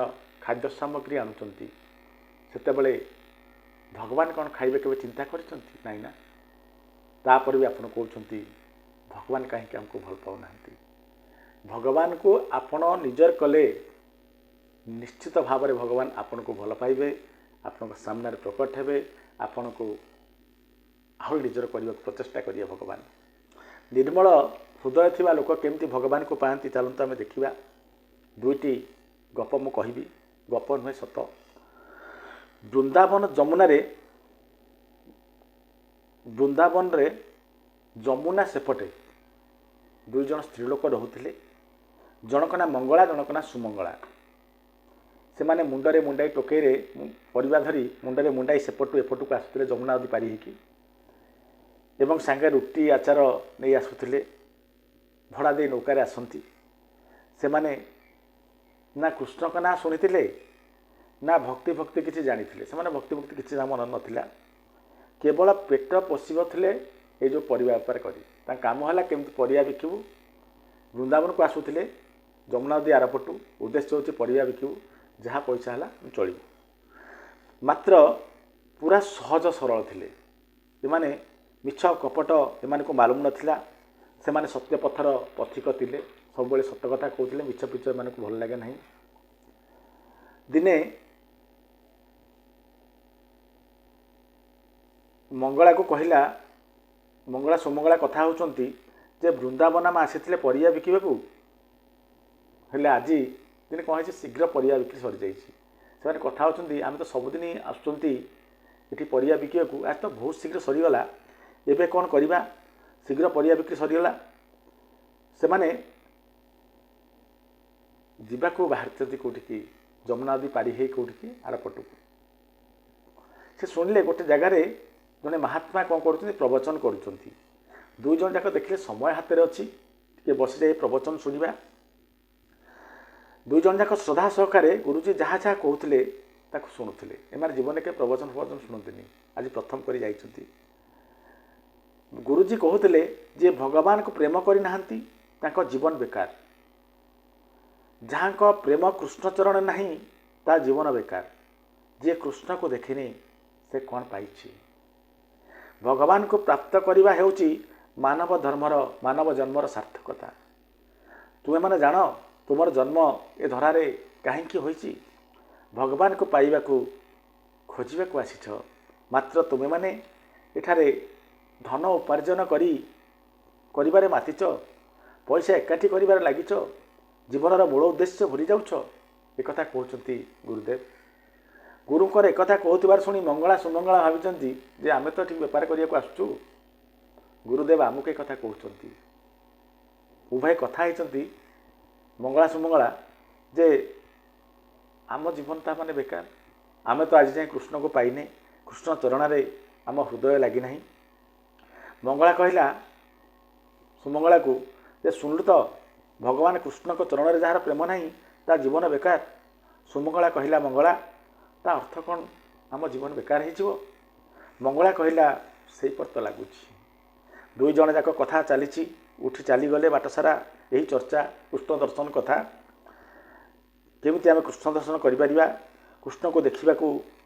ଖାଦ୍ୟ ସାମଗ୍ରୀ ଆଣୁଛନ୍ତି, ସେତେବେଳେ ଭଗବାନ କ'ଣ ଖାଇବେ କେବେ ଚିନ୍ତା କରିଛନ୍ତି? ନାଇଁ ନା। ତାପରେ ବି ଆପଣ କହୁଛନ୍ତି ଭଗବାନ କାହିଁକି ଆମକୁ ଭଲ ପାଉନାହାନ୍ତି? ଭଗବାନଙ୍କୁ ଆପଣ ନିଜର କଲେ ନିଶ୍ଚିତ ଭାବରେ ଭଗବାନ ଆପଣଙ୍କୁ ଭଲ ପାଇବେ, ଆପଣଙ୍କ ସାମ୍ନାରେ ପ୍ରକଟ ହେବେ, ଆପଣଙ୍କୁ ଆହୁରି ନିଜର କରିବାକୁ ପ୍ରଚେଷ୍ଟା କରିବେ ଭଗବାନ। ନିର୍ମଳ ହୃଦୟ ଥିବା ଲୋକ କେମିତି ଭଗବାନଙ୍କୁ ପାଆନ୍ତି ଚାଲନ୍ତୁ ଆମେ ଦେଖିବା। 2ଟି ଗପ ମୁଁ କହିବି, ଗପ ନୁହେଁ ସତ। ବୃନ୍ଦାବନରେ ଯମୁନା ସେପଟେ 2 ଜଣ ସ୍ତ୍ରୀ ଲୋକ ରହୁଥିଲେ। ଜଣକ ନାଁ ମଙ୍ଗଳା, ଜଣକ ନାଁ ସୁମଙ୍ଗଳା। ସେମାନେ ମୁଣ୍ଡରେ ମୁଣ୍ଡାଇ ଟୋକେଇରେ ପରିବା ଧରି ମୁଣ୍ଡରେ ମୁଣ୍ଡାଇ ସେପଟୁ ଏପଟକୁ ଆସୁଥିଲେ ଯମୁନା ନଦୀ ପାରି ହେଇକି, ଏବଂ ସାଙ୍ଗେ ରୁଟି ଆଚାର ନେଇ ଆସୁଥିଲେ। ଭଡ଼ା ଦେଇ ନୌକାରେ ଆସନ୍ତି। ସେମାନେ ନା କୃଷ୍ଣଙ୍କ ନାଁ ଶୁଣିଥିଲେ, ନା ଭକ୍ତି କିଛି ଜାଣିଥିଲେ। ସେମାନେ ଭକ୍ତି କିଛି ମନ ନଥିଲା, କେବଳ ପେଟ ପୋଷିବ ଥିଲେ ଏଇ ଯେଉଁ ପରିବା ବେପାର କରି। ତାଙ୍କ କାମ ହେଲା କେମିତି ପରିବା ବିକିବୁ। ବୃନ୍ଦାବନକୁ ଆସୁଥିଲେ ଯମୁନା ନଦୀ ଆରପଟୁ, ଉଦ୍ଦେଶ୍ୟ ହେଉଛି ପରିବା ବିକିବୁ, ଯାହା ପଇସା ହେଲା ଚଳିବୁ। ମାତ୍ର ପୁରା ସହଜ ସରଳ ଥିଲେ ଏମାନେ, ମିଛ କପଟ ଏମାନଙ୍କୁ ମାଲୁମ ନଥିଲା। ସେମାନେ ସତ୍ୟ ପଥର ପଥିକ ଥିଲେ, ସବୁବେଳେ ସତ କଥା କହୁଥିଲେ, ମିଛ ପିଛ ଏମାନଙ୍କୁ ଭଲ ଲାଗେ ନାହିଁ। ଦିନେ ମଙ୍ଗଳାକୁ କହିଲା, ମଙ୍ଗଳା ସୁମଙ୍ଗଳା କଥା ହେଉଛନ୍ତି ଯେ ବୃନ୍ଦାବନ ଆମେ ଆସିଥିଲେ ପରିବା ବିକିବାକୁ, ହେଲେ ଆଜି ଦିନେ କ'ଣ ହେଇଛି, ଶୀଘ୍ର ପରିବା ବିକ୍ରି ସରିଯାଇଛି। ସେମାନେ କଥା ହେଉଛନ୍ତି, ଆମେ ତ ସବୁଦିନ ଆସୁଛନ୍ତି ଏଠି ପରିବା ବିକିବାକୁ, ଆଜି ତ ବହୁତ ଶୀଘ୍ର ସରିଗଲା, ଏବେ କ'ଣ କରିବା? ଶୀଘ୍ର ପରିବା ବିକ୍ରି ସରିଗଲା। ସେମାନେ ଯିବାକୁ ବାହାରିଛନ୍ତି କେଉଁଠିକି, ଯମୁନା ନଦୀ ପାରି ହେଇ କେଉଁଠିକି ଆରପଟକୁ। ସେ ଶୁଣିଲେ ଗୋଟେ ଜାଗାରେ ଜଣେ ମହାତ୍ମା କ'ଣ କରୁଛନ୍ତି, ପ୍ରବଚନ କରୁଛନ୍ତି। 2 ଜଣ ଯାକ ଦେଖିଲେ ସମୟ ହାତରେ ଅଛି, ଟିକେ ବସିଯାଇ ପ୍ରବଚନ ଶୁଣିବା। 2 ଜଣ ଯାକ ଶ୍ରଦ୍ଧା ସହକାରେ ଗୁରୁଜୀ ଯାହା ଯାହା କହୁଥିଲେ ତାକୁ ଶୁଣୁଥିଲେ। ଏମାନେ ଜୀବନରେ କେବେ ପ୍ରବଚନ ଶୁଣନ୍ତିନି, ଆଜି ପ୍ରଥମ କରି ଯାଇଛନ୍ତି। ଗୁରୁଜୀ କହୁଥିଲେ ଯିଏ ଭଗବାନଙ୍କୁ ପ୍ରେମ କରିନାହାନ୍ତି ତାଙ୍କ ଜୀବନ ବେକାର। ଯାହାଙ୍କ ପ୍ରେମ କୃଷ୍ଣଚରଣ ନାହିଁ ତା ଜୀବନ ବେକାର। ଯିଏ କୃଷ୍ଣକୁ ଦେଖିନି ସେ କ'ଣ ପାଇଛି? ଭଗବାନଙ୍କୁ ପ୍ରାପ୍ତ କରିବା ହେଉଛି ମାନବ ଜନ୍ମର ସାର୍ଥକତା। ତୁମେମାନେ ଜାଣ ତୁମର ଜନ୍ମ ଏ ଧରାରେ କାହିଁକି ହୋଇଛି? ଭଗବାନଙ୍କୁ ପାଇବାକୁ ଖୋଜିବାକୁ ଆସିଛ। ମାତ୍ର ତୁମେମାନେ ଏଠାରେ ଧନ ଉପାର୍ଜନ କରିବାରେ ମାତିଛ। पैसा एकाठी कर लगिछ, जीवन मूल उद्देश्य भूली जाऊछ। एक कहते गुरुदेव। गुरुंकर एक कहूबार शुणी मंगला सुमंगला भावी जे आम तो ठीक बेपार करने को आसुचु। गुरुदेव आमको एक कहते उभय कथा होती मंगला सुमंगला जे आम जीवन ता माने बेकार, आम तो आज जाए कृष्ण को पाइने, कृष्ण चरण रे आम हृदय लगिना। मंगला कहला सुमंगला को जे शुणु तो भगवान कृष्ण को चरण रे जार प्रेम नहीं ता जीवन बेकार। सुमंगला कहला मंगला ता अर्थ कौन, आम जीवन बेकार हो। मंगला कहला से पर तो लगुच। दुई जन जाक कथा चली उठी चलीगले बाट सारा यही चर्चा कृष्ण दर्शन कथा, केमिति आम कृष्ण दर्शन करिपरिबा, कृष्ण को देखा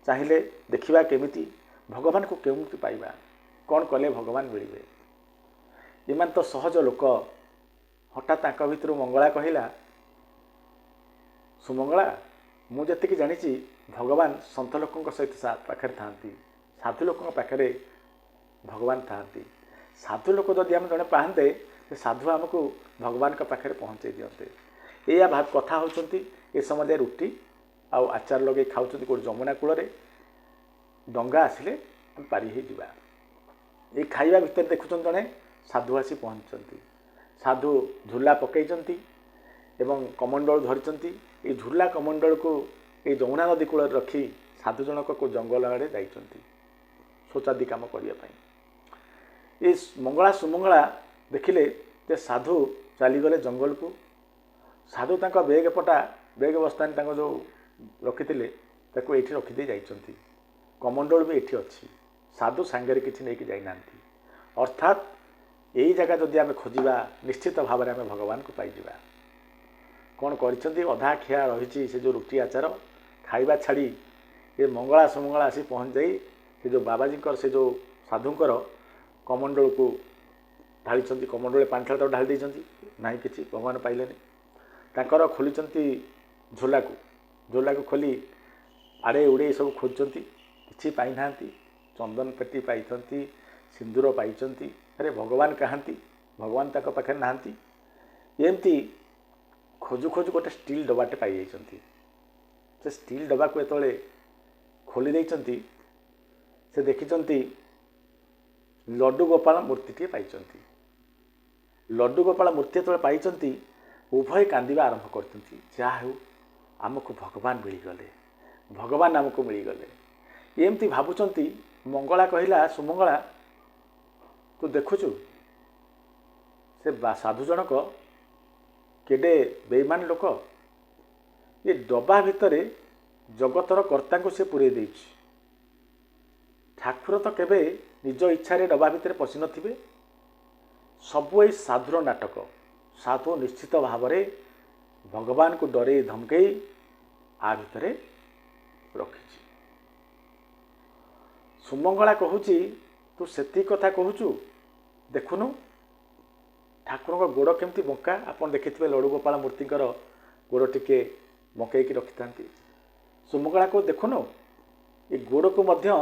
चाहिए देखा केमिति, भगवान को केमिति पाइबा, कौन कले भगवान मिले। इमान तो सहज लोक। हठात तांक भितर मंगला कहला सुमंगला मुझे जानी भगवान सन्त लोकों सहित पाखे था, साधु लोकों पाखे भगवान था। साधु लोक जदि आम जड़े पाते साधु आमको भगवान का पाखे पहुँचे दिखते। या भाव कथा होती ए समय रुटी आउ आचार लगे खाऊँ कौट जमुना कूल डंगा आसिले पारि हो जावा। ये खाइबा भितर देखुं जड़े साधु आसी पहुँचती। साधु झूला पकईचंती एवं कमंडल धरिचंती। ये झूला कमंडल को ये जमुना नदी कूल रखी साधु जनक को जंगल आड़े जाइचंती शौचादि काम करने। ये मंगला सुमंगला देखिले जे साधु चलीगले जंगल को। साधु तांका बेग पटा बेग बस्तानी तांका जो रखिथिले ताको एठी रखिदे जाइचंती। कमंडल भी एठी अच्छी, साधु सांगरे किछि नेकी जाई नांती। अर्थात यही जगह जदि आम खोजा निश्चित भाव में आम भगवान को पाइबा। कौन कर अधा खिया रही से जो रुटी आचार खाइबा छाड़ी ये मंगला सुमंगला आसी पहुँच जाई से जो बाबाजी से जो साधुंकर कमंडल को ढाली, कमंडल पानी ढाल ढाली ना कि भगवान पाइले। तांकर खोली झोला को खोली आड़े उड़े सब खोजती किसी पाई ना। चंदन पेटी पाई, सिंदूर पाई, अरे भगवान कहाँती, भगवान तक पाखे नहांती। एमती खोजु खोजु गोटे स्टील डबाटे पाई जाइछंती। से स्टील डबा को एतले खोली देइछंती से देखिछंती लड्डू गोपाल मूर्तिटे पाइछंती। लड्डू गोपाल मूर्ति जेतले पाइछंती उभय कांदिबा आरंभ करछंती। जा हेउ आमको भगवान मिलीगले, भगवान आमको मिलीगले। एमती भावुचंती। मंगला कहला सुमंगला तू देखुचु से साधु जनक केडे बेईमान लोक। ये डबा भितरे जगतर कर्ता को से पुरे देइछि। ठाकुर तो केबे निज इच्छा रे डबा भितरे पशि नथिबे। सबु ए साधुर नाटक। साधु निश्चित भाव में भगवान को डरे धमकई आ भितरे रखिछि। सुमंगला कहूची तू सेती कथा कहूचु, देखुनु ठाकुर को गोड़ केमती बंका। आपन देखिथिबे लड्डू गोपाल मूर्तिकर गोड़ टिके बंकईकी रखि थांती। सुमंगला को देखुनु ये गोड़ को मध्य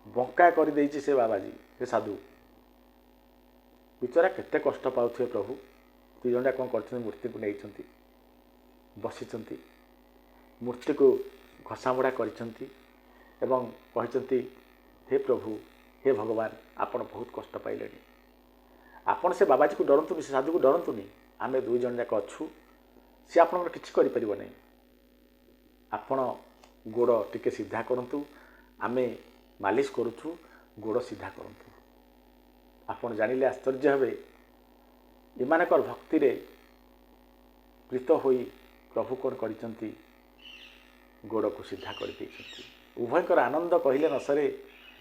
बंका कर देइछि से बाबाजी से साधु। बिचारा केते कष्ट पाउथिबे प्रभु। ती जणा कोन करछन मूर्ति को नेइछंती, बसिछंती, मूर्ति को घसामोड़ा करिछंती एवं कहिछंती हे प्रभु हे भगवान आपण बहुत कष्ट पाइले। आपण से बाबाजी को डरंतुनी, से साधु को डरंतुनी। आमे दुई जन जाक अच्छु, सी आपन किछि करि परिबो नै। आपण गोड़ टिके सीधा करंतु, आमे मालिश करूछु, गोड़ सीधा करंतु। आपण जानिले आश्चर्य हेबे एमानकर भक्ति रे प्रीत होई प्रभु कोन करिसंती गोड़ को सीधा कर देइसंती। उभयकर आनंद कहिले न सरे।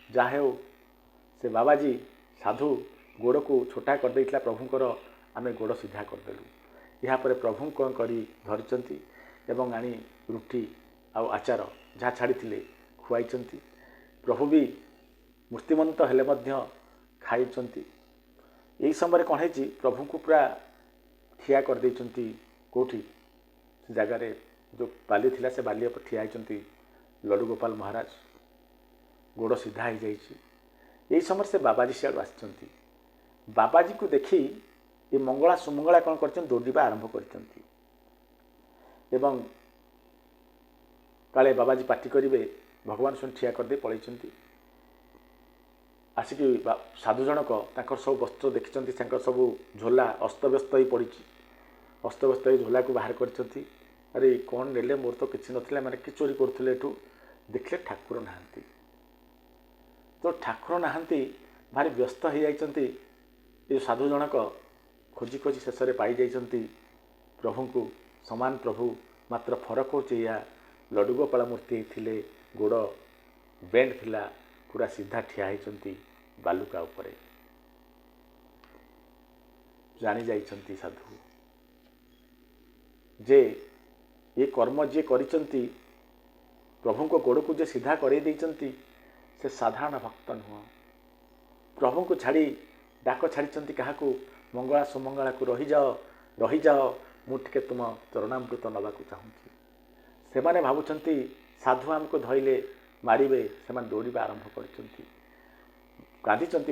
जा हेउ से बाबाजी साधु गोड़ को छोटा कर देइतला प्रभुंकर, आमे गोड़ सीधा करदेलु। या परे प्रभु कोन करी धरिचंती एवं आनी रुटी आउ आचार जहाँ छाड़ी खुआइचंती। प्रभु भी मूर्तिमंत हेले मध्य खाइचंती। यही समय कौन है प्रभु को पूरा ठिया कर देइचंती। कोठी से जगार जो बाली थिला से बाली पर ठिया होइचंती लड्डू गोपाल महाराज। गोड़ सीधा हो जाइए। यही समय से बाबाजी सियाड़ आसिचंती। बाबाजी को देखी ये मंगला सुमंगला कौन कर दौड़ा आरंभ कर काले बाबाजी पार्टी करेंगे भगवान सुन ठिया करदे पलि आसिक साधु जनक सब वस्त्र देखी सब झोला अस्तव्यस्त हो पड़ी अस्तव्यस्त झोला को बाहर कर अरे कौन नेले मोर तो किसी ना मैंने कि चोरी करुले एठू देखले ठाकुर नहांती तो ठाकुर नहांती भारी व्यस्त हो जाती ये साधु जनक खोजी खोजी शेष में पाई जाती प्रभु को समान प्रभु मात्र फरक हो लड्डू गोपाल मूर्ति थे गोड़ बेंड थिला पूरा सीधा ठिया होती बालुका उपरे जानी जाइछंती साधु जे ये कर्म जे करिछंती प्रभु को गोड़ को जे सीधा करे देइछंती से साधारण भक्त नुह प्रभु को छाड़ी डाक छाड़ी क्या मंगला सुमंगला को रही जाओ मुझे तुम चरणामृत नवाक चाहूँगी से माने भावुंट साधु आमको धइले मारे से दौड़ा आरंभ कर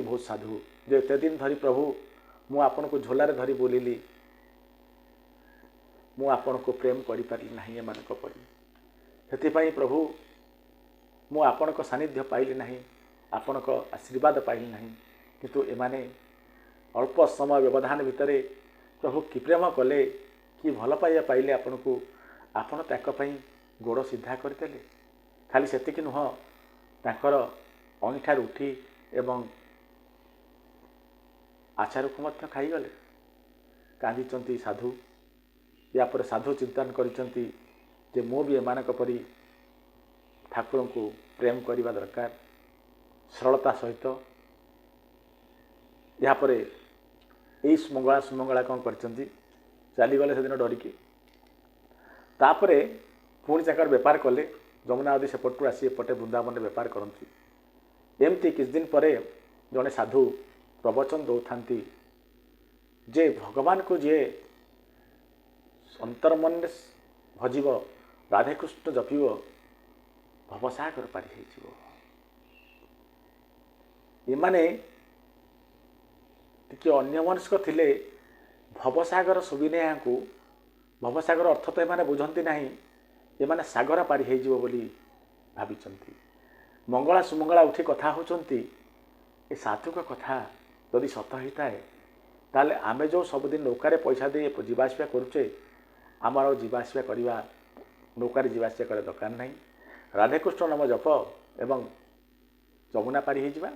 बहुत साधु जो एत दिन धरी प्रभु मु आपण को झोलार धरी बोलिली मु आपण को प्रेम करि पारली नाही एमानक परि सेतिपई प्रभु मु आपण को सानिध्य पाइली नाही आपण को आशीर्वाद पाइली नाही किंतु एमाने अल्प समय व्यवधान भितर प्रभु कि प्रेम कले कि भल पाइया पाइले आपण को आपण ताक पई गोड़ सीधा करदेले खाली सेतिक नुह ताकर अईठार उठी एवं आचार को मध्य खाईगले कांदी साधु या पर साधु चिंतन करिसंती जे मो भी एमानक परी ठाकुर को प्रेम करने दरकार सरलता सहित या पर यही मंगला सुमंगला कौन कर चलीगले से दिन डरिकी तापरे पुणी ताकर बेपार कले जमुना नदी सेपटू आसी एपटे वृंदावन बेपार करती एमती किछ दिन पर जड़े साधु प्रवचन दौरान जे भगवान को जे अंतर्मन भजिब राधेकृष्ण जपिब भवसागर पारि एमाने टिके अन्यमनस्क थिले भवसागर सुविने को भवसागर अर्थ तो एमाने बुझंती नहीं एमाने सागर पारि हेजिबो बोली भाबिचंती मंगला सुमंगला उठी कथा होचंती ए साधुक कथा यदि सत होता है ताले आमे जो सबुदिन नौकार पैसा दे जीवासवा करुचे आमर जीवासवा करवा नौकार जीवासवा करे दरकार नहीं राधेकृष्ण नाम जप एवं जमुना पारि हेजिबा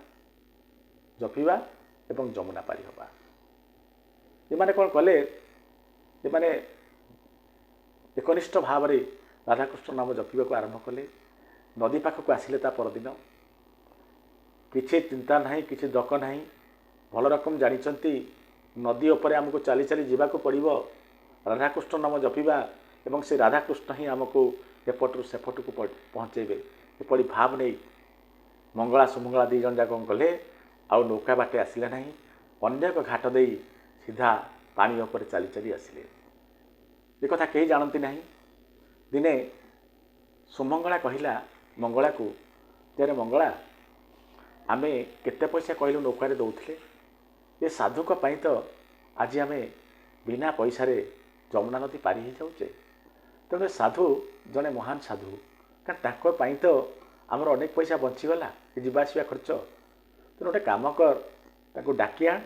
जपिबा एवं जमुना पारि होबा एमाने कौन कले एमाने एकनिष्ठ भाव में राधाकृष्ण नाम जपिबा को आरंभ कले नदी पाखक आसिले ता परदिन किसी चिंता नहीं किसी दक नहीं भल रकम जानिचंती नदी उपरे आमको चली चली जीवाक पड़िबो राधाकृष्ण नाम जपिबा एवं से राधाकृष्ण ही आमको एपटू सेपट को पहुँचेबे एपरी भाव नहीं मंगला सुमंगला दी जन जाक गले आउ नौका बाटे आसिले नहीं अन्य एक घाट दे सीधा पानी उपर चली चली आसिले ये कथा कहीं जानती नहीं दिने सुमंगला कहला मंगला को तेरे मंगला आमे केते पैसा कहलु नौकार दौले ये साधुक पाई तो आज आमे बिना पैसा रे जमुना नदी पारि हो जाऊे तेणु साधु जड़े महान साधु कारण तो आमर अनेक पैसा बंचीगला जीवासवा खर्च तेणु गोटे कम कर डाकी आण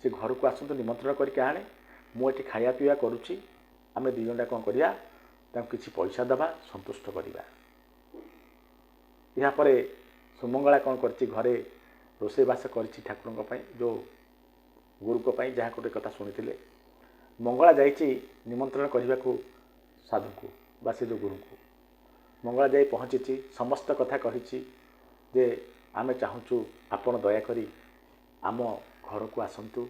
से घर को आसतु निमंत्रण करके आणे मुझे खाया पीवा करुच्ची आम दिजा कौन करिया किसी पैसा दबा संतुष्ट करवा यापर सुमंगला कौन कर घरे रोषेबास कर ठाकुर जो गुरु को जहाँ गोटे कथा शुणी मंगला जाइए निमंत्रण करने को साधु को बा से जो गुरु को मंगला जाई पहुँची समस्त कथा कही जे आमे चाहूँ आपण दयाकरी आम घर को आसतु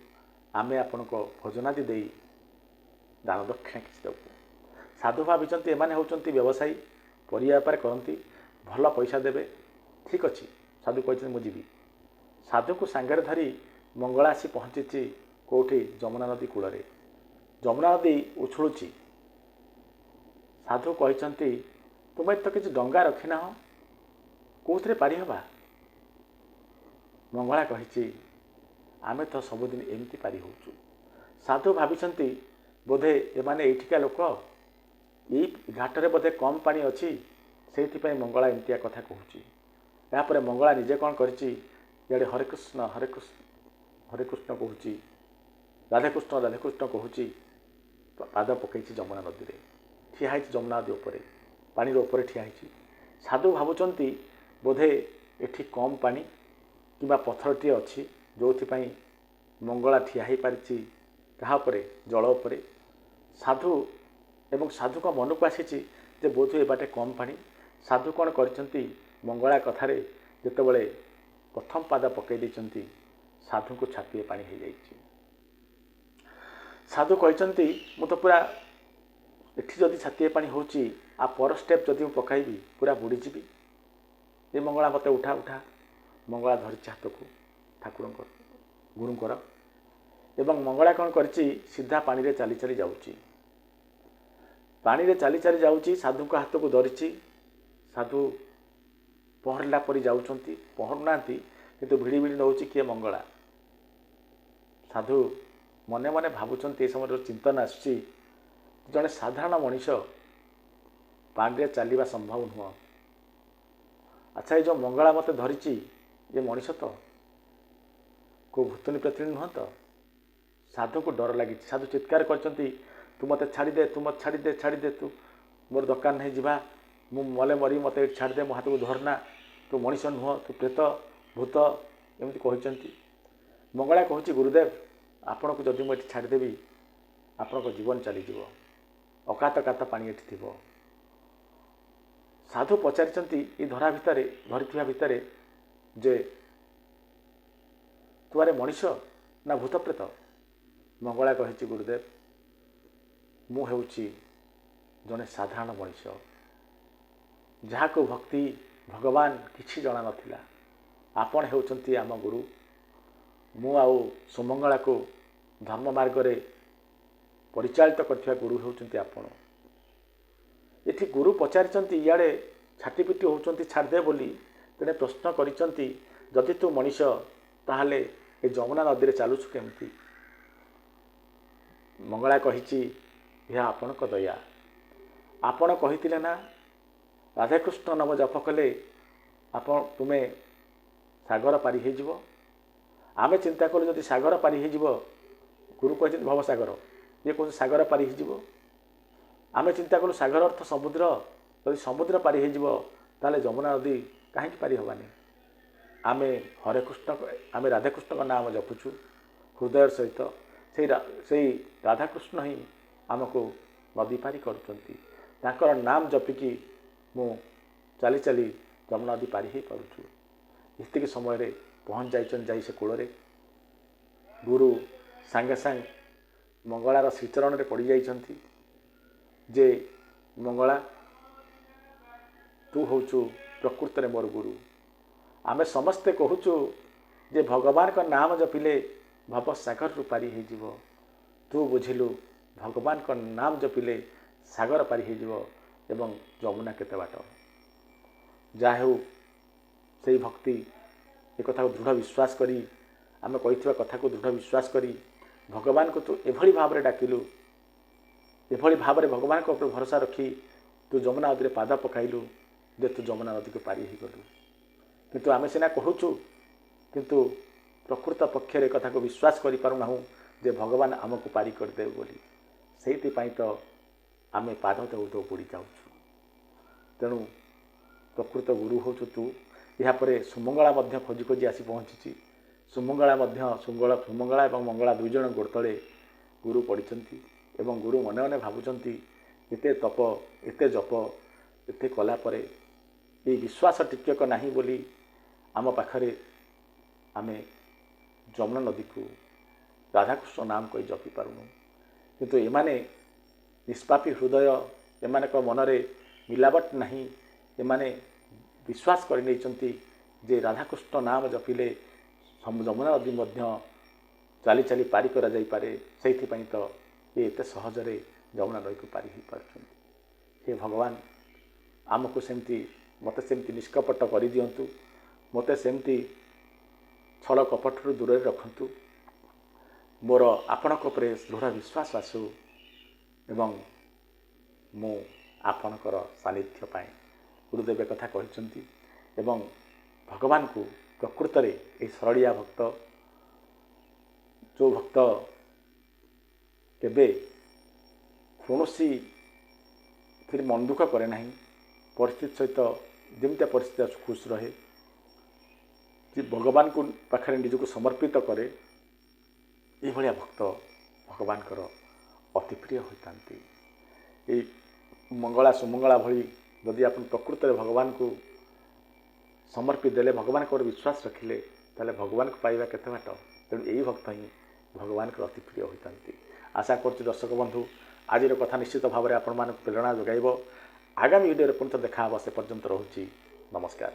आमे आपण को भोजनादि दे दान दक्षिणा किसी देव साधु भाई एमाने होचंती व्यवसायी परिया बेपार करती भल पैसा देवे ठीक अच्छे साधु कहते मुझे साधु को सांगरे धरी मंगला आसी पहुँची कौटी जमुना नदी कूल जमुना नदी उछुलुची साधु कहते तुम्हें तो किसी डंगा रखी ना कौन पारि हवा मंगला कही आमे तो सबुदिन एमती पारि होचु साधु भाविଛନ୍ତି बोधे एमाने एठिका लोक यही घाटरे बोधे कम पानी अच्छी से मंगला एमतिया कथा कहूँ। यापर मंगला निजे कौन करिछि इे हरे कृष्ण कहूँ, राधे कृष्ण कहूँ, पाद पकई जमुना नदी में ठिया जमुना नदी उपर पानी उपर ठिया। साधु भावुंट बोधे एठी कम पानी कि पथरटी अच्छी जो मंगला ठिया हो पारी कहा जल उपर। साधु एवं साधु का मन को आसी बोध ए बाटे कम पानी। साधु कौन कर मंगला कथार जितेबले प्रथम पाद पकई साधु को छातीए पानी हो जाइए। साधु कहते मु तो पूरा एठी जदि छातीए पानी होची आ पर स्टेप जदि पकाइबी पूरा बुड़ीजी। ये मंगला मत उठा उठा मंगला धरी हाथ को ठाकुर गुरुंकर एवं मंगला कौन कर सीधा पानी रे चली चली जाऊँगी। पानी रे चली चली जाऊँगी साधु को हाथ को धरी साधु पहरला परी जाउछंती पहरुना किंतु भिड़ी भिड़ी नौची किए मंगला। साधु मने मने भावुंट ये समय चिंतन आसुची जड़े साधारण मनीष पानी चलवा संभव नुह। अच्छा ये जो मंगला मत धरी ये मनीष तो को भूतनी प्रेतनी नुह तो। साधु को डर लगी। साधु चित्कार करचंती तू मत छाड़ीदे तू मत छाड़ीदे तू मोर दरकार नहीं जीवा मु मले मरी मत छाड़दे मो हाथ को धरना तू मनीष नुह तू प्रेत भूत एमती कहते। मंगला कहूँ गुरुदेव आपण को जदि मुझे छाड़देवी आपण को जीवन चलीज अकात कात पानी एठी थी। साधु पचारि ये धरा भितर धरी भितर जे तुआरे मनीष ना भूत प्रेत। मंगला कही गुरुदेव मु हेउची जने साधारण मनीष जहाँ को भक्ति भगवान किछि जଣା नथिला। आपण हेउचंती आम गुरु मु आउ सुमंगला को धर्म मार्ग रे परिचालित करथिया गुरु हेउचंती आपण। एठी गुरु पचारिचंती इयाडे छाटीपिटी होउचंती छाड़दे बोली तेने प्रश्न करिचंती जदि तू मनीष ताहले ए जमुना नदी रे चालुछु केमती। मंगला कहिछि यह आपणक दया आपण कहिथिले ना राधाकृष्ण नाम जप कले आपण तुमे सागर पारी हो जीव। आमे चिंता कलु जदि सागर पारी हो जीव गुरु कहते भव सागर ये कौन सागर पारी हो जीव। आमे चिंता कलु सागर अर्थ समुद्र जदि समुद्र पारी हो जीव ताले जमुना नदी कहीं पारी हबानी। आमे हरे कृष्ण आमे राधाकृष्ण का नाम जपुचु हृदय सहित से राधाकृष्ण ही आमको नदी पारी कर नाम जपिकी मु चली चली जमुना नदी पारी हो पारुछु। इतक समय रे पहुँच जाई से कूल गुरु सांगे सांग मंगलार श्रीचरण रे पड़ जाइछंती जे मंगला तू होचु प्रकृत रे मोर गुरु। आमे समस्ते कहूचु जे भगवान का नाम जपिले भव सागर रु पारी हो जीव। तू बुझिलु भगवान का नाम जपिले सागर पारी हो जीव एवं जमुना केते बाट। जाहु से भक्ति एक कथा को दृढ़ विश्वास करी आमे कहिथिबा कथा को दृढ़ विश्वास करी भगवान को तू एभली भाव रे डाकिलु एभली भाव रे भगवान को ऊपर भरोसा रखी तू जमुना नदी रे पाद पकाइलु जे तू जमुना नदी को पारी हो गलु। किंतु आमे सिना कहूचु किंतु प्रकृत पक्षर एक कथा को विश्वास करि पारु नाहु जे भगवान आमको पारी कर दे बोली। सेति पई तो आमे पाद तो पड़ी जाउछु। तेणु प्रकृत गुरु होचु तू। यापर सुमंगला मध्य खोजी खोजी आसी पहुँची। सुमंगला मध्य सुमंगला एवं मंगला दुई जन गोड़ तले गुरु पड़िछंती एवं गुरु मने मने भावुचंती एते तप एते जप एते कला परे ये विश्वास टिकक नहीं बोली आम पाखरे आमे जमुना नदी को राधाकृष्ण नाम कही जपी पारुनु। किंतु एमाने निष्पापी हृदय एमाने को मनरे मिलावट नहीं एमाने विश्वास कर नहीं जे राधाकृष्ण नाम जपिले जमुना नदी मध्य चली चली पारी करा जाई पारे। सेइथिपई तो ये एते सहजरे जमुना नदी को पारी हो पारुछंती। हे भगवान आमको सेमती मते सेमती निष्कपट कर दियंतु मते सेमती छल कपट दूर रखंतु मोर आपणक उपरे दृढ़ विश्वास आसू एवं मु आपणकर सानिध्य पाए गुरुदेव कथा कहते एवं भगवान को प्रकृत रे ये सरलिया भक्त जो भक्त केबे कौनसी फिर मन दुख करे ना परिस्थिति सहित जमती परिस्थिति खुश रहे कि भगवान को पाखे निजक समर्पित करे ये भाया भक्त भगवान अति प्रिय होता ये मंगला सुमंगला भली जदि आप प्रकृत में भगवान को समर्पित देले भगवान को विश्वास रखिले ताले भगवान को पाइबा केते बाट तेणु यही भक्त ही भगवान को अति प्रिय होता आशा कर दर्शक बंधु आज कथा निश्चित भाव में आपण प्रेरणा जोगाइब आगामी वीडियो पुनः देखा से पर्यंत रोची नमस्कार।